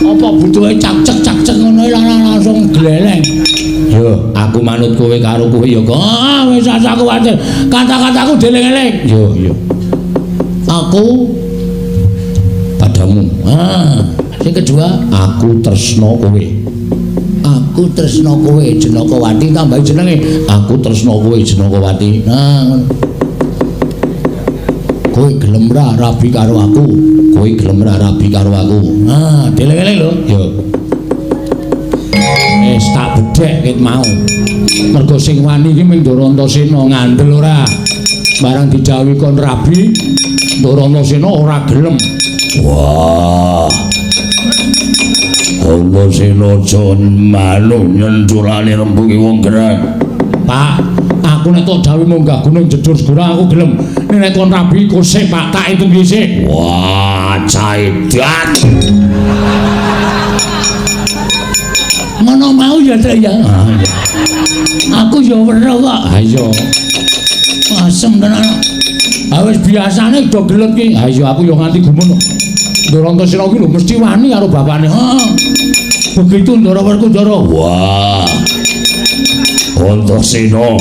Apa butuhe cak-cek ngono langsung gleleng. Yo, aku manut kowe karo kowe ya kok. Wis aku kuwatir. Kata-kataku deleng-eleng. Yo. Aku padamu. Sing kedua, aku tresno kowe. Aku tresno kowe Jenakawati tambahi jenenge. Aku tresno kowe Jenakawati. Nah, ngono. Kowe gelem ra rabi karo aku. Kowe gelem ra rabi karo aku. Nah, deleng-eleng lho. Yo. Wis tak bedhek ket mau. Mergo sing wani iki mung Ndara Antasena ngandel ora. Barang dijawi kon rabi, Ndara Antasena ora gelem. Wah. Antasena aja malu nyenculane rembuge wong gerang. Pak, aku nek tok jawi munggah gunung jedur segura aku gelem. Nek kon rabi kosek Pak tak itu ngisik. Wah, caidat. Ngono mau ya Trik ya. Aku ya weruh kok. Ha iya. Asem tenan. Ha wis biasane do gelet ki. Ha iya aku ya nganti gumun. Ndara Antasena ki lho mesti wani karo bapakne. Heeh. Begitu Ndara Werkudara. Wah. Antasena.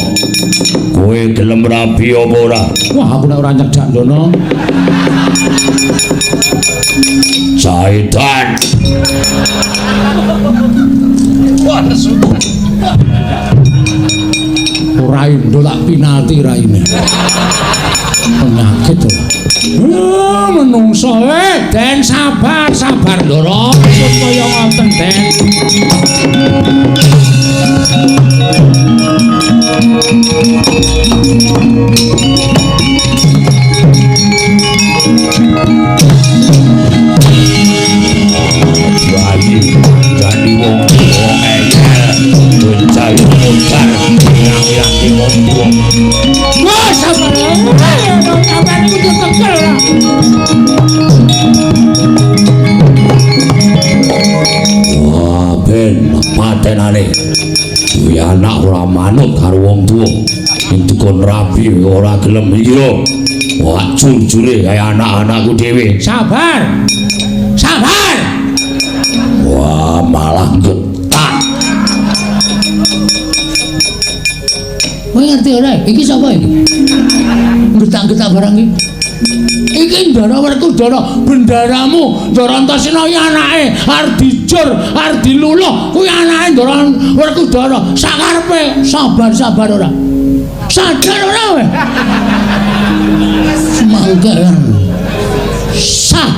Kowe gelem rabi apa ora? Wah, aku nek ora nyedak ndono. Caitan. Wah, nesu. Ora indo tak pinati raine. Penyakit to. Menungso Den sabar Ndara. Supaya ngoten Den. Jadi wong engel mencari mutar yang wong tua. Wah, sabar. Sabar niku tekel. Wah, ben patenane. Kuwi anak ora manut karo wong tua. Sing dikon rabi ora gelem iki lho. Wah, jujure kaya anak-anakku dhewe. Sabar. Wah, malah getak. Kowe ngerti ora? Iki sapa iki? Getak-getak barang iki. Iki Ndara Werkudara, bendaramu. Ndara Antasena iki anake arep dijur, arep diluluh. Kuwi anake Ndara Werkudara. Sakarepe sabar ora? Sadar ora kowe? Semangka. Sah.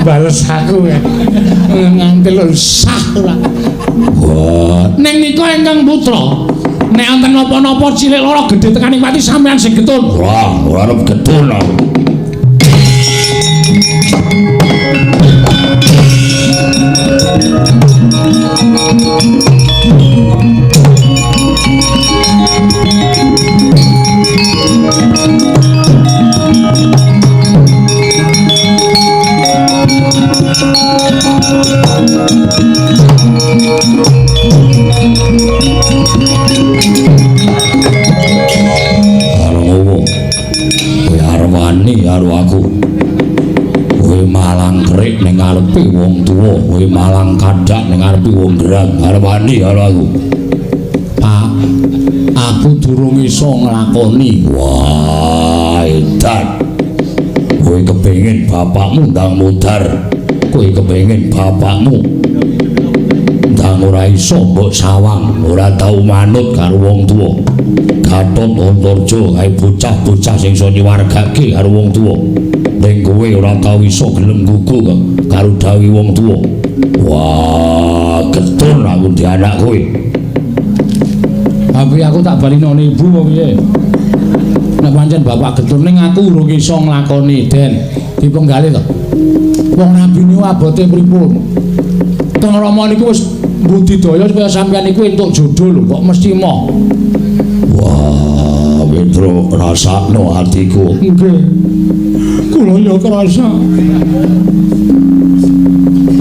Bales aku ya ngantil sah ora. Wah, ning nika ingkang putra nek wonten napa-napa cilik lara gedhe tekaning pati sampean sing getun. Wah, ora arep getun. Karo aku kowe malang krik ning ngarepe wong tuwa, kowe malang kandhak ning ngarepe wong gerang, arep wani karo aku. Pak, aku durung iso nglakoni. Wah, edan. Kowe kepengin bapakmu ndang mudhar. Kowe kepengin bapakmu ndang ora iso mbok sawang, ora tau manut karo wong tuwa. Gatot Antarja kae bocah-bocah sing iso nyuwargake karo wong tuwa. Ning kowe ora tau iso gelem gugu karo dawuh wong tuwa. Wah, getun aku di anak kowe. Tapi aku tak balino ibu kok piye? Nek pancen bapak getun ning aku urung iso nglakoni Den. Dipenggali to. Wong nabi niku abote pripun? Teng Rama niku wis budidaya supaya sampeyan iku entuk jodoh lho, kok mesti moh. Wah, Pedro rasakno atiku. Nggih. Kula ya krasa.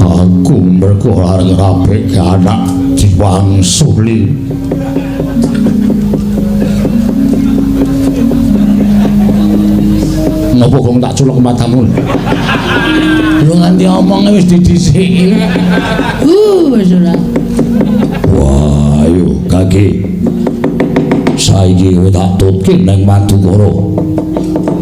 Aku mergo arep rapi anak diwangsuli. Napa kok tak culuk matamu? Lu nganti omongnya wis didhisiki. Wis ora. Wah, ayo kaki. Saiki kowe tak tutke nang Madukara.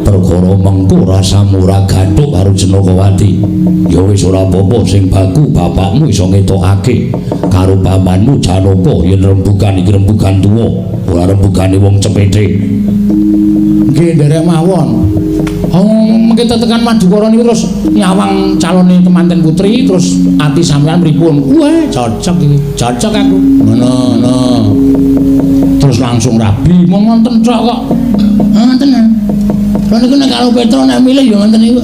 Perkara mengko rasa murah gathuk karo Jenakawati. Ya wis ora apa-apa sing baku bapakmu iso ngetokake karo pamanmu Janaka yen rembugan iki rembugan tuwa, ora rembugane wong cepete. Nggih nderek mawon. Mengke tekan Madukara niku terus nyawang calone temanten putri terus ati sampean pripun? Wah, cocok iki. Cocok aku. Ngono. Terus langsung rabi, mau ngonten cok kok. Ngonten. Lha niku nek karo Petro nek milih ya ngonten niku.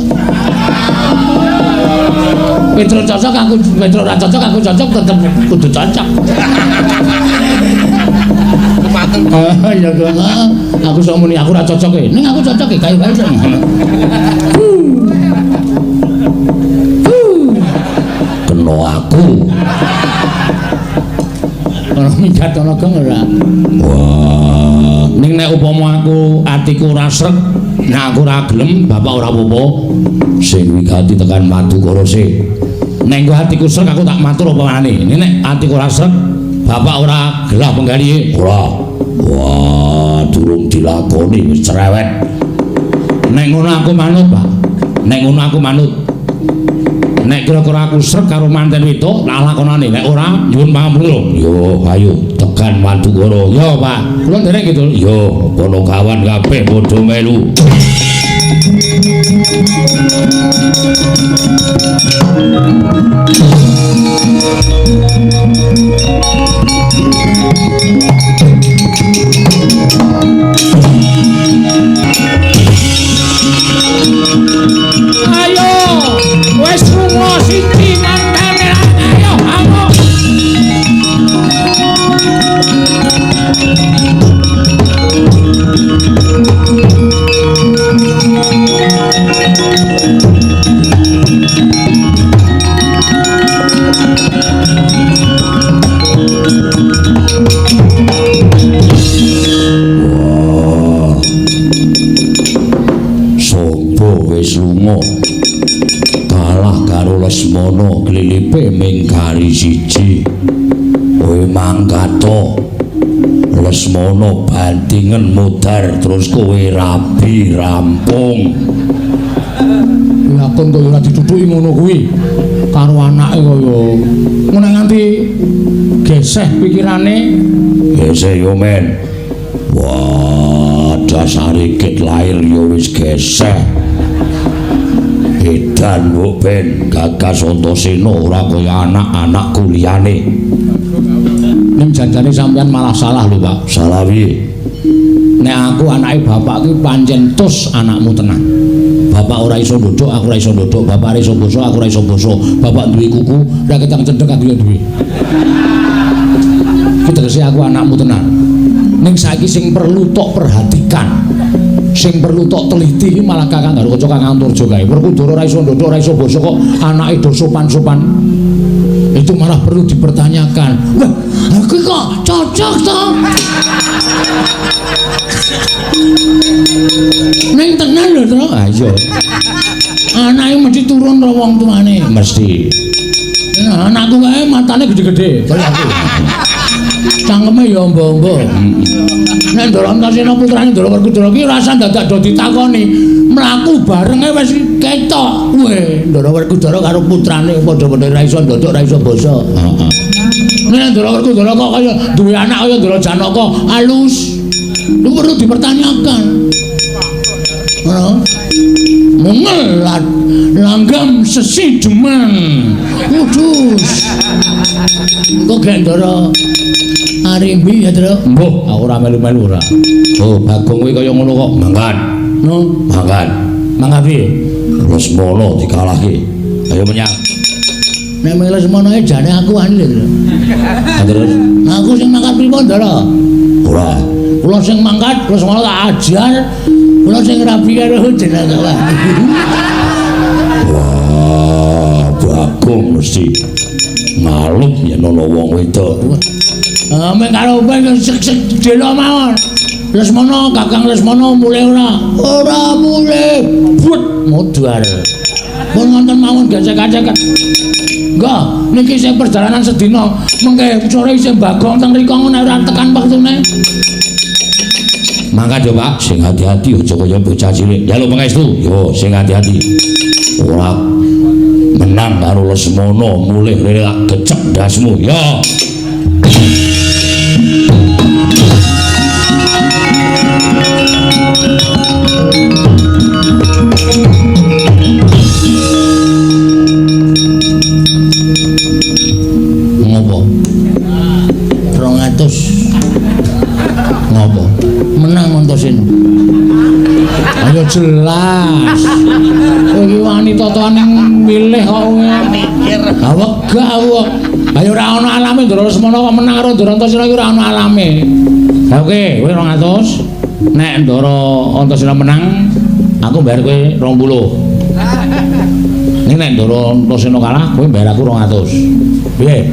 Petro cocok aku, Petro ora cocok aku cocok tetep kudu cocok. Ya aku sok muni aku ora cocok e. Ning aku cocok e kae wae. Kena aku. Ora minggat ana geng ora. Wah, ning nek upama aku atiku ora srek, nek aku ora gelem, bapak ora apa-apa. Sing wigati tekan Madukara sih. Nek atiku srek aku tak matur apa maneh. Nek atiku ora srek, bapak ora gelah penggalihe. Ora. Wah, durung dilakoni wis cerewet. Nek ngono aku manut, Pak. Nek ngono aku manut. Nek kira-kira aku srek karo manten wedok, tak lakonane. Nek ora, nyuwun pangampun. Yo, ayo tekan Madukara. Yo, Pak. Kula nderek gitu. Yo, kono kawan kabeh padha melu. Ayo, wis lunga siji mantane ayo, ayo. Kalah karo Lesmana klilipe ming kari siji. Kowe mangkato Lesmana bandingen mudhar terus kowe rabi rampung. Lakon kaya ora ditutuki ngono kuwi karo anake kaya ngene nganti geseh pikirane. Geseh yo men. Wah, dasare kit lahir yo wis geseh. Edan mbok ben Gagas Antasena ora kaya anak-anak kuliyane. Ning janjane sampean malah salah lho, Pak. Salah piye? Nek aku anake bapak ki pancen tus anakmu tenan. Bapak ora iso ndodok, aku ora iso ndodok. Bapak ora iso basa, aku ora iso basa. Bapak duwe kuku, ora ketang cendhek aku yo duwe. Ki tegese aku anakmu tenan. Ning saiki sing perlu tok perhatikan. Sing perlu tok teliti iki malah Kakang karo kanca Kakang Turjo kae. Werkudara ora iso ndodok, ora iso basa kok anake do sopan-sopan. Itu malah perlu dipertanyakan. Wah, aku kok cocok toh? Ning tenan lho, Tru. Ah iya. Anake mesti turun karo wong tuane, mesti. Nah, anakku kae matane gede-gede kaya aku. Cangkeme ya ombo-ombo. Nek Ndara Antasena putrane Ndara Werkudara ki rasa dadak do ditakoni, mlaku bareng wis ketok. Weh, Ndara Werkudara karo putrane padha-padha ra iso ndodok, ra iso basa. Heeh. Nek Ndara Werkudara kok kaya duwe anak kaya Ndara Janaka halus. Itu perlu dipertanyakan. Mengelat langgam sesi Deman Kudus. Kok Ndara Arimbi ya, Tru? Mbah, aku ora melu-melu ora. Oh, Bagong kuwi kaya ngono kok. Mangkat. No, mangkat. Mangkat piye? Lesmana dikalahke. Ayo menyang. Nek Lesmana e jane aku anil, Tru. Terus aku sing mangkat pripun, Ndara? Ora. Kula sing mangkat, Lesmana tak ajar. Kula sing rabi karo jeneng kok. Wah, Bagong mesti ngaluk yen ana wong wedok. Mek karo kowe sek-sek dela mawon. Lesmana, Kakang Lesmana mulih ora mulih. But modar. Pun wonten mawon gesek-gesek. Enggak, niki sing perjalanan sedina mengke sore isih bagong teng rika ngene ora tekan wektune. Mangkat yo Pak, sing hati-hati aja kaya bocah cilik. Ya lho pangestu, yo sing hati-hati. Ora menang karo Lesmana mulih rela gecek dasmu. Yo. Ngopo? 200. Ngopo? Menang Antasena. Ayo jelas. Iki wani totoane milih kok mikir. Ha wegah kok. Ayo ora ana alame Ndara Lesmana kok menang karo Ndara Antasena iki ora ana alame. Ha oke, kowe 200. Nek Ndara Antasena menang, aku bayar kowe 20. Nek Ndara Antasena kalah, kowe bayar aku 200. Piye?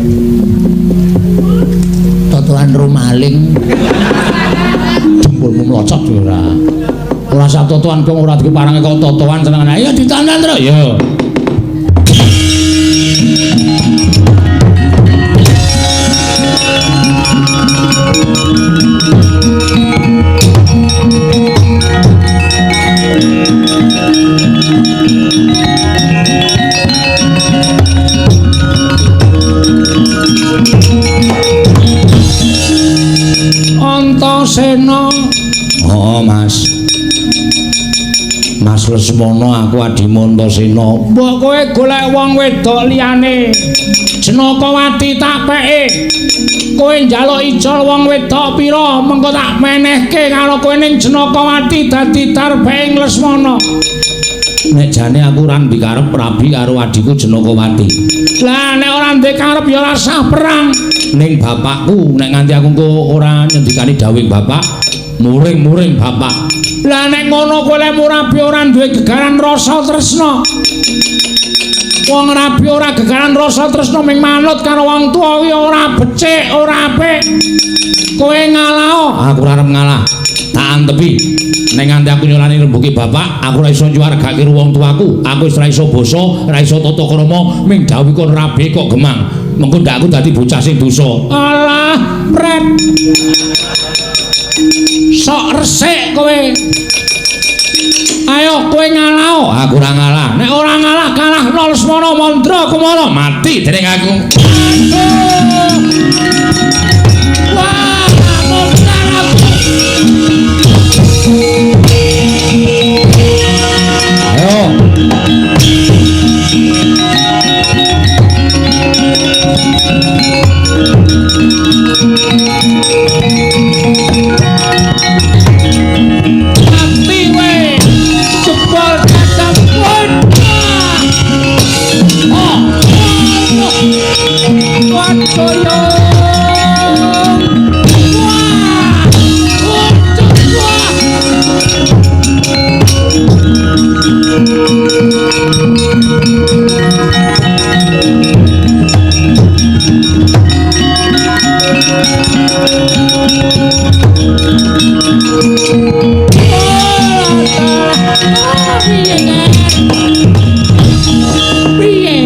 Totoan rumaling. Jempolmu mlocot ora. Ora sak totoan kok ora diparangi kok totoan senengan. Ayo ditandan terus. Yo. Antasena. Oh, Mas. Mas Lesmana aku adimu Antasena. Mbok kowe golek wong wedok liyane. Jenakawati tak peke. Kowe njaluk ijol wong wedok pira mengko tak menehke karo kowe ning Jenakawati dadi tarbehing Lesmana. Nek jane aku ora ndikarep rabi karo adiku Jenakawati. Lah nek ora ndek karep ya ora sah perang. Ning bapakku nek nganti aku engko ora nyendikani dawuh bapak, muring-muring bapak. Lah nek ngono kowe lek rabi ora duwe gegaran rasa tresna. Wong rabi ora gegaran rasa tresna ming manut karo wong tuwa kuwi ora becik, ora apik. Kowe ngalah, aku ora arep ngalah. Tak antepi. Nek nganti aku nyolani rembuke bapak, aku ora iso nyuwargake wong tuaku. Aku wis ora iso basa, ora iso tata krama, ming dawuh kon rabi kok gemang. Mengko ndak aku dadi bocah sing dosa. Alah, pret. Sok resik kowe. Ayo kowe ngalah. Aku ora ngalah. Nek ora ngalah kalah Lesmana Mandra Kumara mati dening aku. Wah, montar aku. Ayo.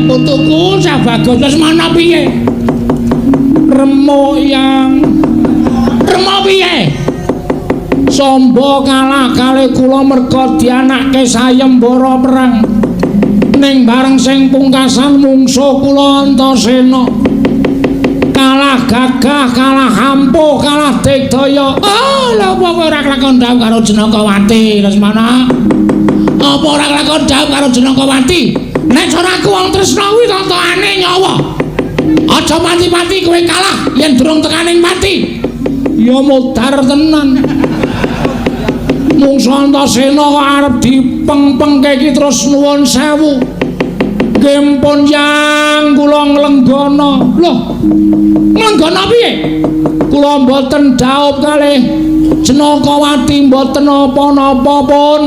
Putuku Sabagus Lesmana piye? Remo yang Remo piye? Sombo kalah kali kula merga dianakke sayembara perang. Ning bareng sing pungkasan mungsuh kula Antasena. Kalah gagah, kalah ampuh, kalah digdaya. Oh, lha apa kowe ora kelakon dawuh karo Jenakawati Lesmana? Apa ora kelakon dawuh karo Jenakawati? Nek cara aku wong tresna kuwi totoane nyawa. Aja mati-mati kowe kalah yen durung tekaning mati. Ya modar tenan. Mungsuh Antasena kok arep dipeng-pengke iki terus nuwun sewu. Kempun yang kula nglenggana. Loh, nglenggana piye? Kula mboten dhaup kalih Jenakawati mboten apa-apa pun.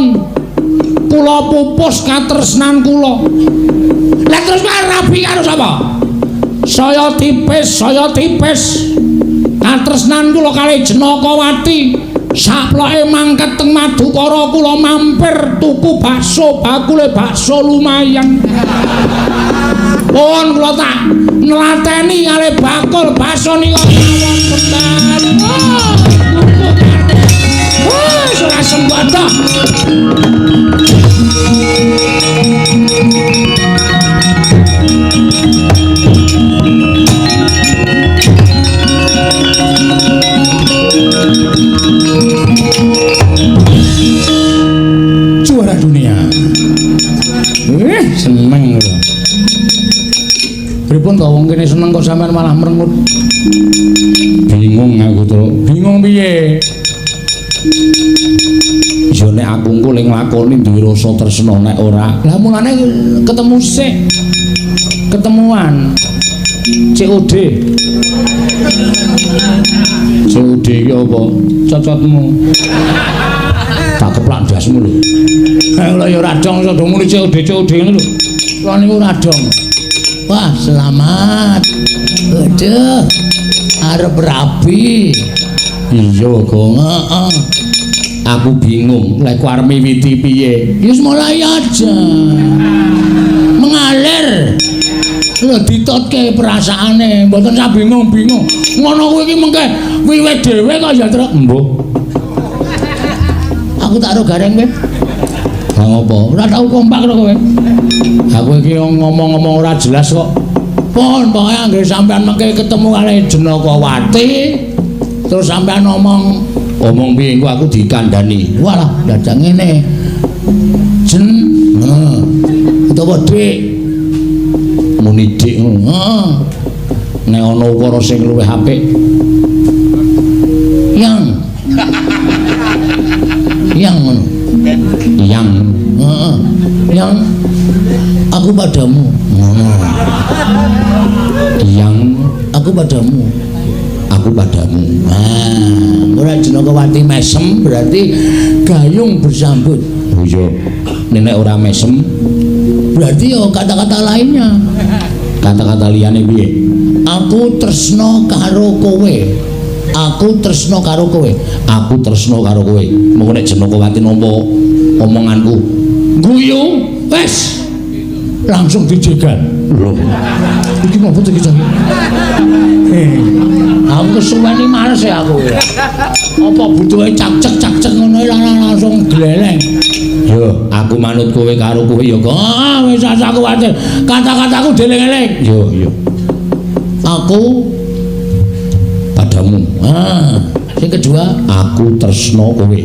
Kula pupus katresnan kula. Lah terus rabi karo sapa? Saya tipis. Katresnan kula kalih Jenakawati Saploke mangkat teng Madukara kula mampir tuku bakso, bakule bakso lumayan. Pun kula tak nelateni kali bakul bakso nika mawon tenan. Wah, ora sembodo. Juara dunia. Seneng lho. Pripun to wong kene seneng kok sampean malah merengut. Bingung aku to. Bingung piye? Ya nek aku engko ling lakoni duwe rasa tresna nek ora. Lah mulane ketemu sik. Ketemuan. COD. COD iki apa? Cocotmu. Tak keplak dasmu lho. Lah ya ora dong iso muni COD ngene lho. Lah niku ora dong. Wah, selamat. Waduh. Arep rabi. Iya, Gong. Heeh. Aku bingung lek ku arep miwiti piye. Ya wis mulai aja. Mengalir. Lho ditotke perasaane, mboten sak bingung-bingung. Ngono kuwi iki mengke wiwit dhewe kok ya truk. Mbuh. Aku tak ro gareng kowe. Lah ngopo? Ora tau kompak karo kowe. Aku iki ngomong-ngomong ora jelas kok. Pun pokoke anggere sampean mengke ketemu kali Jenakawati terus sampean omong piye engko aku dikandani. Walah, dadak ngene. Jen. Utawa Dik. Muni Dik ngono. Heeh. Nek ana ukara sing luwih apik. Yang ngono. Yang. Heeh. Yang aku padamu. Ngono. Yang aku padamu. Aku padamu. Nah, ora Jenakawati mesem berarti gayung bersambut. Oh iya. Nek ora mesem berarti yo kata-kata lainnya. Kata-kata liyane piye? Aku tresno karo kowe. Aku tresno karo kowe. Aku tresno karo kowe. Mengko nek Jenakawati nampa omonganku, guyu, wes langsung dijegal. Lho. Iki ngopo to iki? Aku kesuweni males ya aku. Apa butuhe cak-cek ngono langsung gleleng. Yo, aku manut kowe karo kowe ya kok. Wis aku kuwatir. Kata-kataku deleng-eleng. Yo. Aku padamu. Sing kedua, aku tresno kowe.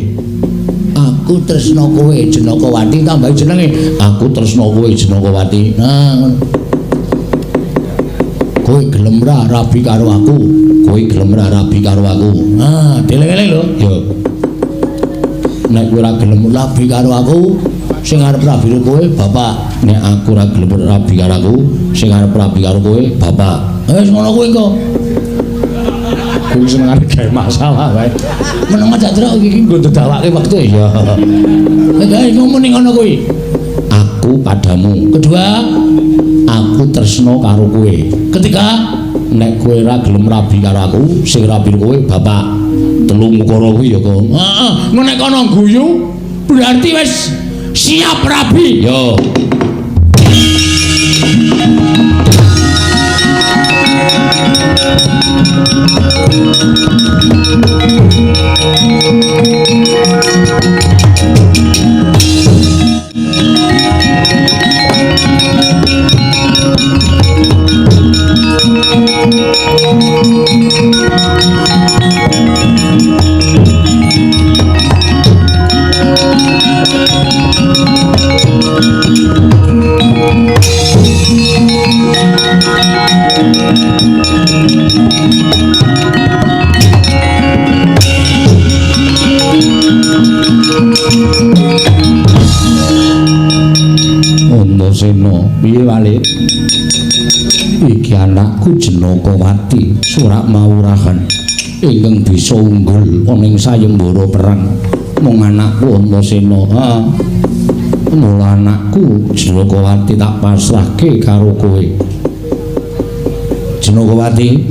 Aku tresno kowe Jenakawati tambah jenenge. Aku tresno kowe Jenakawati. Nah, ngono. Kowe gelem ra rabi karo aku. Kowe gelem ra rabi karo aku. Nah, deleng-eleng lho. Yo. Nek kowe ora gelem rabi karo aku, sing arep rabi karo kowe bapak. Nek aku ora gelem rabi karo aku, sing arep rabi karo kowe bapak. Wis ngono kuwi kok. Kuwi seneng gawe masalah wae. Meneng aja truk iki nggo ndadawake wektu ya. Nek ngomong ning ngono kuwi. Aku padamu. Kedua, aku tresno karo kowe. Ketiga, nek kowe ora gelem rabi karo aku, sing rabi kowe bapak. Telu mukara kuwi ya kok. Heeh, nek kono guyu berarti wis siap rabi. Yo. Antasena, piye wale? Iki anakku Jenakawati, Surak Mawurahan ingkang bisa unggul ana ing sayembara perang. Mung anakku Antasena. Ha. Mula anakku Jenakawati tak pasrahke karo kowe. Jenokowati.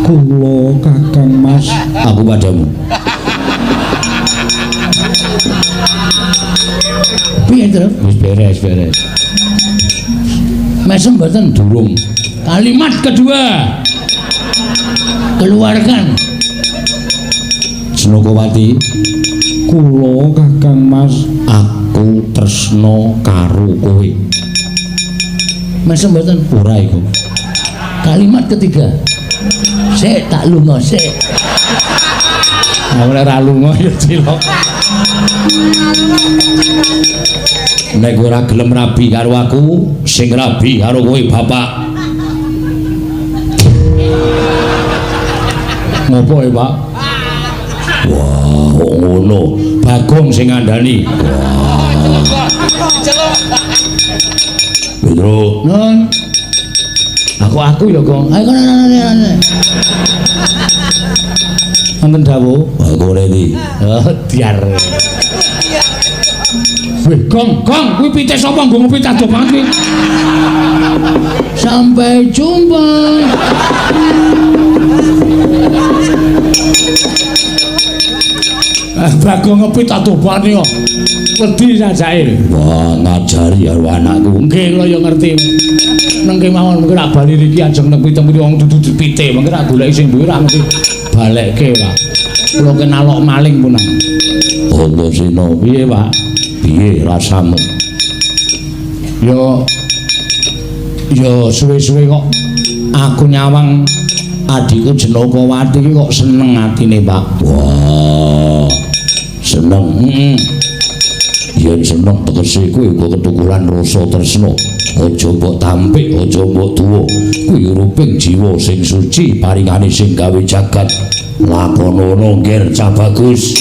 Kula Kakang Mas. Aku padamu. Piye, Tru? Wis beres. Mesem mboten Durung. kalimat kedua. Keluarkan. Jenokowati. Kula Kakang Mas. Aku tresno karo kowe. Mesem mboten Ora iku. kalimat ketiga. Sik tak lunga sik. Nah, ora ra lunga ya cilok. Nek ora gelem rabi karo aku, sing rabi karo kowe bapak. Ngopo ya, Pak? Wah, kok ngono. Bagong sing ngandani. Wah. Pedro. Nun. Aku ya, Gong. Ayo kono. Wonten dawuh. Aku rene. Oh, diar. Weh, Gong, kuwi pitik sapa nggo ngopi tak do banget. Sampai jumpa. Bagong ngopi tak do banget kok. Wedi sajake. Wah, ngajari karo anakku. Nggih, kula ya ngerti. Nang kemawon mengko rak bali iki ajeng nek pitung-pitung wong dudu pitik, mengko rak golek sing duwe rak mesti balekke, Pak. Kula kenalok maling punan. Antasena piye, Pak? Piye rasamu? Yo suwe-suwe kok aku nyawang adikku Jenokowati iki kok seneng atine, Pak. Wah. Seneng. Yen seneng tegese kowe uga ketukuran rasa tresna. Aja mbok tampik, aja mbok tuwa. Kuwi ruping jiwa sing suci paringane sing gawe jagat. Lakonono ngger cah bagus.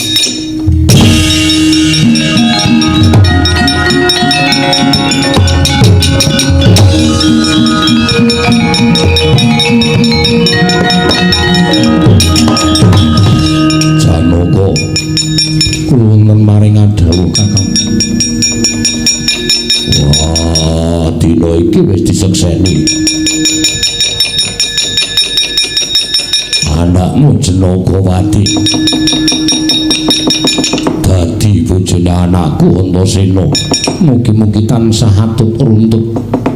Janaka kula maring adawuh Kakang. Wah, dina iki wis disekseni. Anakmu Jenokowati dadi bojone anakku Antasena. Mugi-mugi tansah atut runtut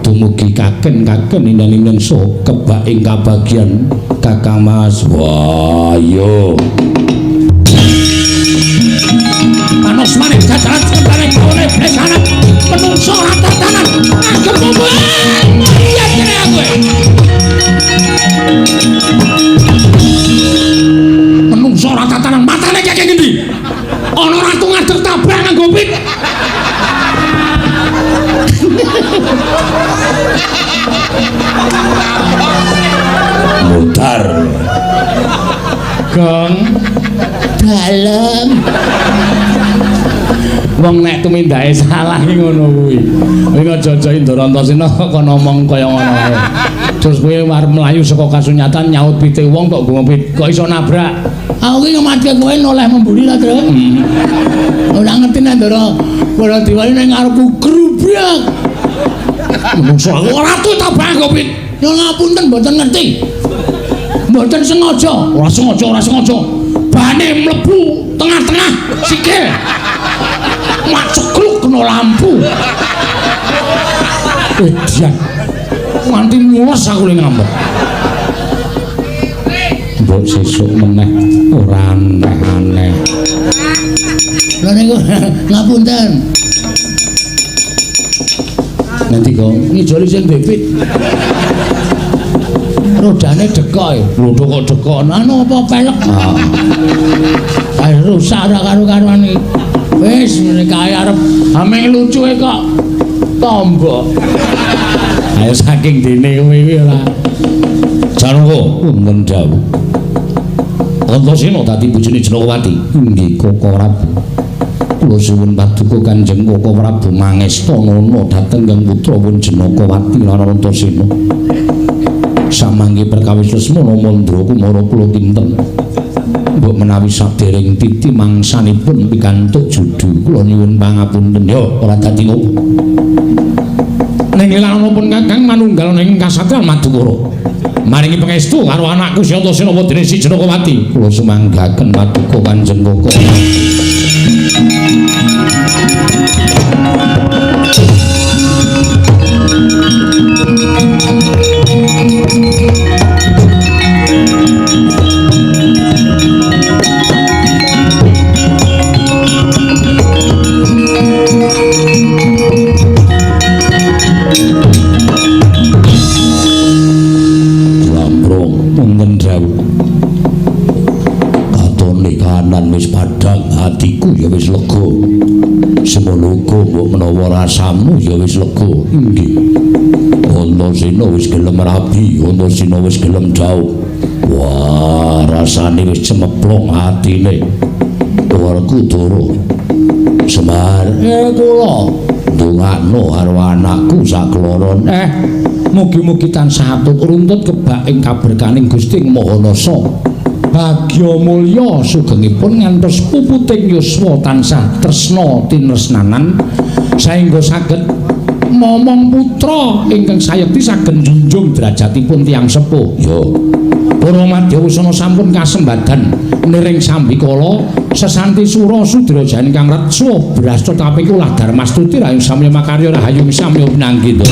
dumugi kaken-kaken indang-indang so kebak ing kabagyan Kakang Mas. Wah, yo. Panos maning jajaran sebareng oleh blesanan menungso rata-tanan agem mumpun iya kene aku menungso rata-tanan matane kaya ngendi ana ratu ngadeg tabrak nganggo pit mutar Gong dalem wong nek tumindake salah ki ngono kuwi. Kowe aja Indra Antasena kok ngomong kaya ngono ae. Terus kowe arep mlayu saka kasunyatan nyaut pite wong kok ngomong kok iso nabrak. Aku ki ngematke kowe noleh membuli ta, Tru. Ora ngerti nek Ndara ora diwali ning ngarepku grubrak. Menungso aku ora tuh tabrak kok pit. Ya ngapunten mboten ngerti. Mboten sengaja, ora sengaja. Bane mlebu tengah-tengah sikil. Macekluk kena lampu. Edian. Nganti mules aku ning ngambek. Mbok sesuk meneh ora aneh-aneh. Lha niku ngapunten. Nanti kok ngijoli sing depit. Rodane dekok. Lho kok dekok. Anu apa pelek? Ayo rusak ora karo-karoan iki. Wis ngene kae arep ameng lucuke kok tombok. Ayo saking dene kowe iki ora. Janaka wonten dawuh. Antasena dadi bojone Jenokowati. Nggih Koko Prabu. Kula suwun paduka Kanjeng Koko Prabu mangesta nana dhateng Kang Putrawun Jenokowati lan Antasena. Samangke perkawis Lesmana Mandra Kumara kula kinten. Mbok menawi sadèrèng titi mangsanipun pikantuk judu kula nyuwun pangapunten ya ora dadi ngopo. Ning ngilananipun Kakang manunggal ing kasatriyan Madukara. Maringi pangestu karo anakku Syatasena dene Si Janakawati. Kula sumanggaken paduka Kanjeng Koko. Wis padhang atiku ya wis lega. Semono uga mbok menawa rasamu ya wis lega. Nggih. Antasena wis gelem rabi, Antasena wis gelem jauh. Wah, rasane wis cemeplong atine. Warku turu. Semar kula ndongakno karo anakku sakloron. Mugi-mugi tansah atut runtut kebak ing kaberkaning Gusti Mahanasa. Bagya mulya sugengipun ngantos puputing yuswa tansah tresna tinresnanan saengga saged momong putra ingkang sayekti saged njunjung derajatipun tiyang sepuh. Ya. Para madya wusana sampun kasembadan niring sambikala sesanti sura sudraja ingkang retsa brasta taping ulah Darmastuti rahayu samya makarya rahayu samya pinanggih.